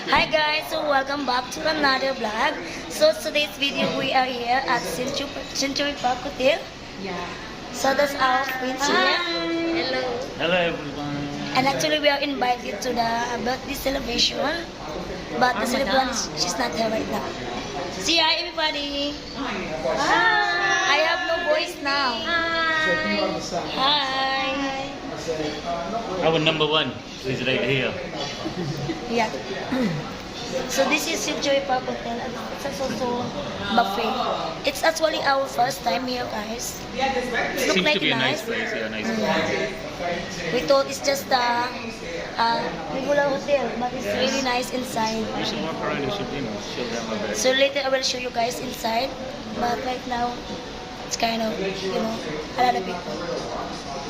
Hi guys, so welcome back to another vlog. So today's video we are here at Century Park Hotel. Yeah. So that's our friends here. Hello. Hello everyone. And actually we are invited to the birthday celebration. But the celebrant, she's not here right now. Say hi everybody. Hi. I have no voice now. Hi. Our number one is right here. Yeah. So this is Century Park Hotel and it's also buffet. It's actually our first time here, guys. It Seems looks to be a nice nice. place. Yeah, nice place. We thought it's just a regular hotel, but it's really nice inside. You should walk around. You should, show them a bit. So later I will show you guys inside, but right now it's kind of, a lot of people.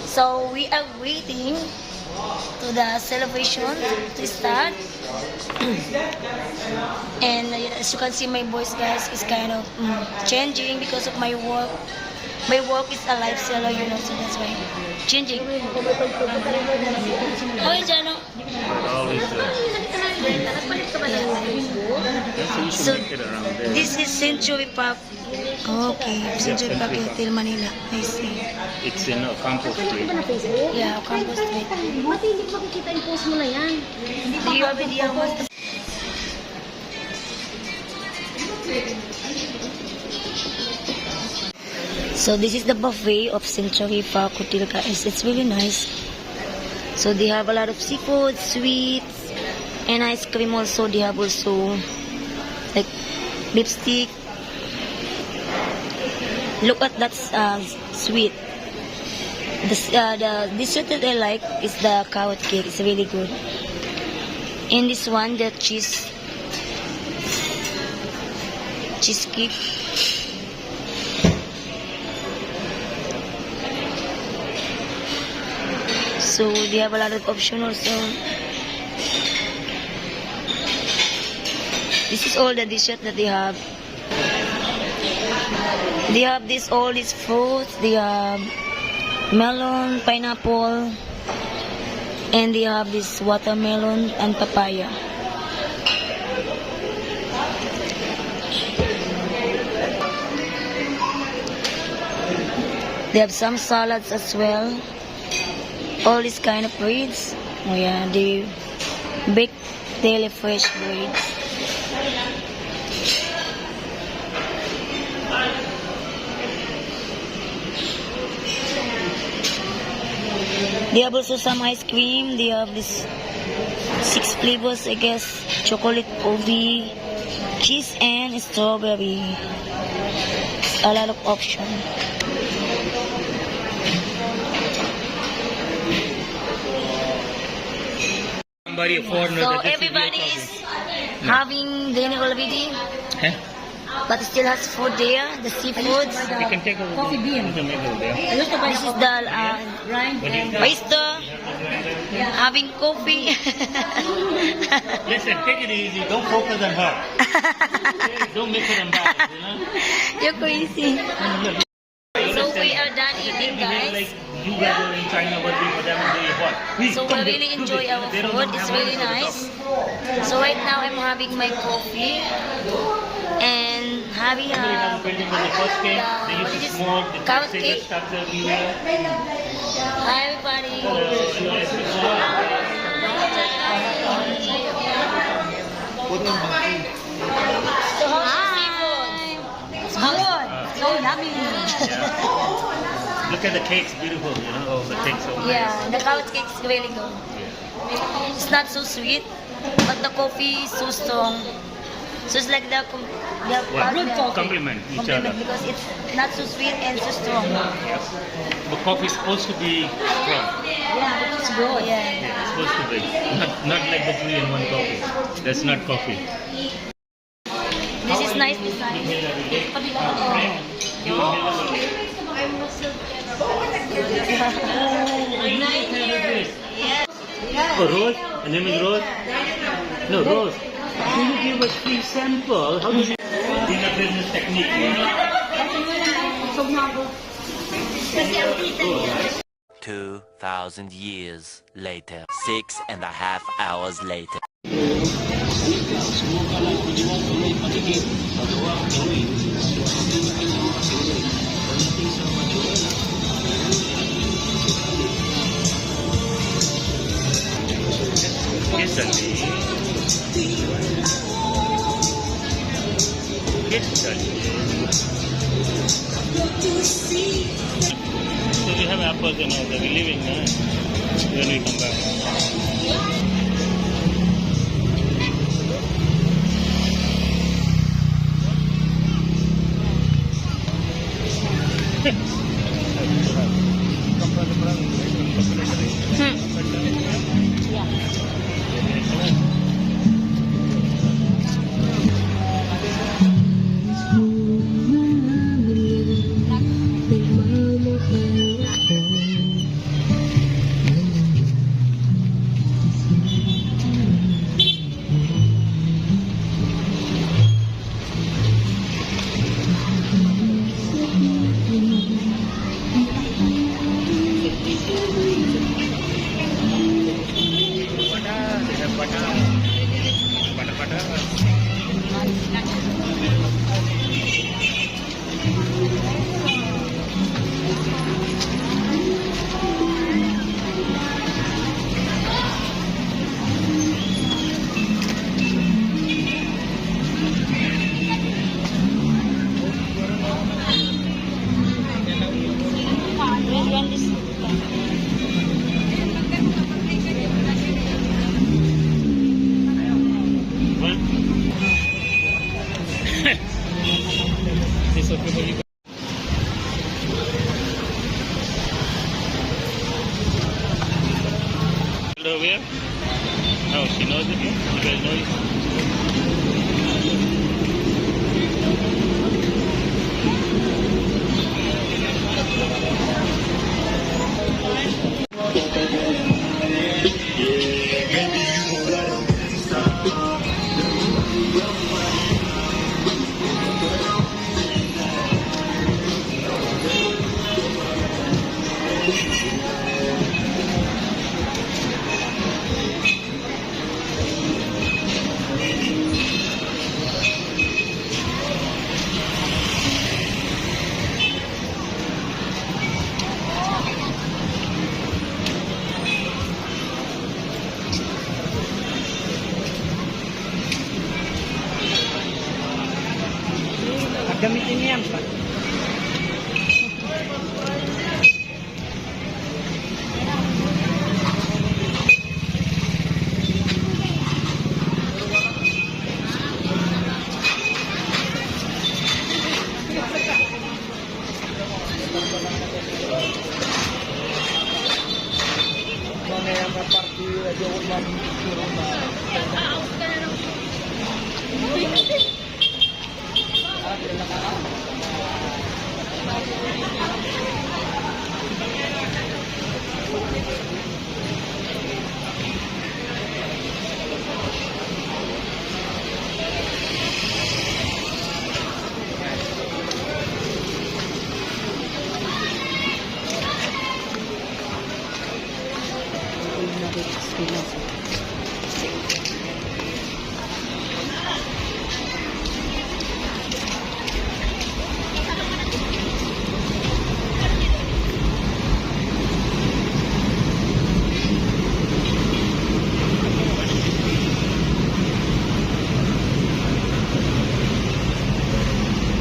So we are waiting to the celebration to start. And as you can see, my voice, guys, is kind of changing because of my work. My work is a live seller, so that's why changing. Hoy, Jano. But always so you should make it around there. This is Century Park. Okay, Century Park Hotel, Manila. I see. It's in Campos Street. Yeah, Campus Street. Mati, hindi ko makikita yung post mo na yan. Do you have idea what? So this is the buffet of Century Park Hotel, guys. It's really nice. So they have a lot of seafood, sweets, and ice cream also. They have also like lipstick. Look at that sweet. The dessert that I like is the carrot cake. It's really good. And this one, the cheesecake. So they have a lot of options also. This is all the dessert that they have. They have all these fruits. They have melon, pineapple, and they have this watermelon and papaya. They have some salads as well. All these kind of breeds. Oh yeah, they bake daily fresh breeds. They have also some ice cream. They have this 6 flavors, I guess. Chocolate, coffee, cheese, and strawberry. A lot of options. So everybody is having dinner already, but still has food there, the seafoods. You can take a coffee bean. You can make it there. This is the oyster, having coffee. Listen, take it easy. Don't focus on her. Don't make it embarrassed, You're crazy. So we are done eating, guys. Like you were in China working for them and they what? So we really enjoy our food. It's really nice. So right now I'm having my coffee and having The building when they first came, they used to smoke, they carrot cigarette cake. stubs everywhere. Hi everybody. So how's the seafood? It's good. So yummy. Look at the cake's beautiful, Oh, the cake's so nice. Yeah, the carrot cake is really good. It's not so sweet, but the coffee is so strong. So it's like the Complement each other. because it's not so sweet and so strong. Yes. The coffee is supposed to be strong. Yeah, it's good. Yeah. Yeah, it's supposed to be. Not like the 3-in-1 coffee. That's not coffee. This is nice design. Oh, Rose? Her name is Rose? No, Rose. Can you give us free sample? How do you dinner business technique? 2,000 years later. 6.5 hours later. So we have apples and all that. We're leaving now when we come back. It's okay for you. Over here? Oh, she knows it? You guys know it? Gamitin niya yan pa.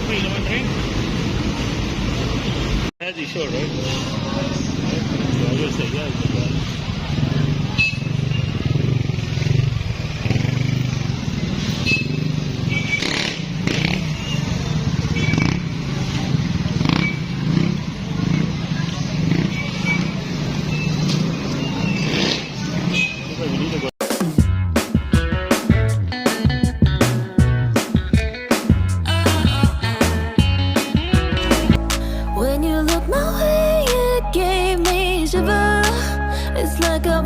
Wait, you want a drink? Has he showed, right? You always say yes. We need to go. When you look my way, it gave me shiver. It's like a